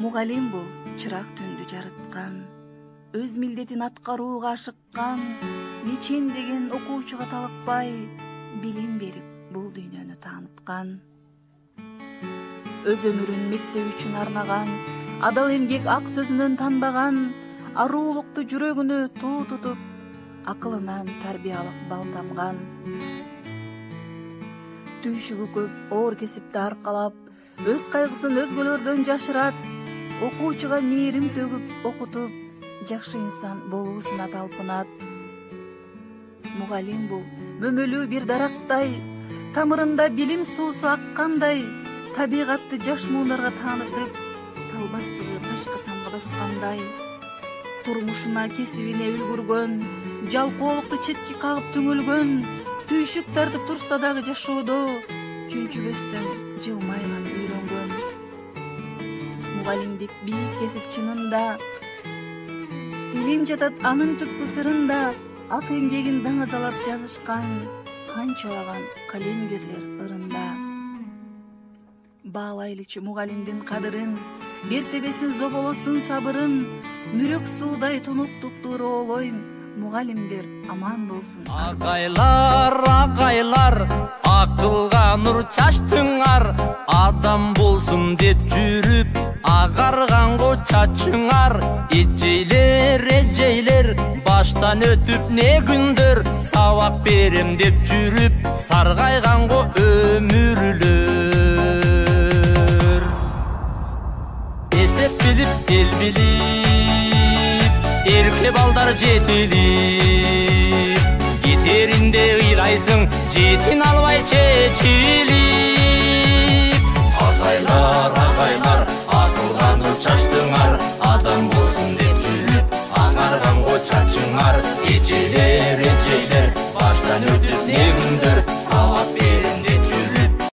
Мугалим бул чырак түндү жарыткан, өз милдетин аткарууга ашыккан, мечендеген окуучуга талыкпай, билим берип бул дүйнөнү тааныткан. Өз өмүрүн мектеп үчүн арнаган, адал эмгек ак сөзүнөн танбаган, аруулукту жүрөгүнө туу тутуп, акылынан тарбиялык бал тамган. Түйшүгү көп оор кесипти аркалап, өз кайгысын өзгөлөрдөн жашырат, окуучуга мээрим төгүп окутуп, жакшы инсан болуусуна талпынат. Мугалим бул мөмөлүү бир дарактай, тамырында билим суусу аккандай, табигатты жаш муундарга таанытып, талбастыгы ташкы тамга баскандай. Турмушуна, кесибине үлгүргөн, жалкоолукту четки кагып түңөлгөн, түйшүк тартып турса дагы жашоодо, чүнчүбөстөн жылмай гана үйрөнгөн. Мугалимдик бийик кесип чынында, билим жатат анын түпкү сырында, ак эмгегин даңазалап жазышкан канчалаган калемгерлер ырында. Баалайлычы мугалимдин кадырын, бертебесин зоболосун сабырын, мүрөк суудай тунуп туптуура оолойм, мугалимдер аман болсун. Агайлар, агайлар, акылга нур чачтыңар, адам болсун деп жүрүп, агарганго чачыңар. Эжейлер, эжейлер, баштан өтүп не күндөр, сабак берем деп жүрүп, саргайганго өмүрлөр. Эсеп билип, эл билип, эрке балдар жетилип, кетеринде ыйлайсың, жетин албай чечилип. Агайлар, агайлар, акылга нур чачтыңар, адам болсун деп жүрүп, аңарганго чачыңар. Эжейлер, эжейлер, баштан өтүп не күндөр,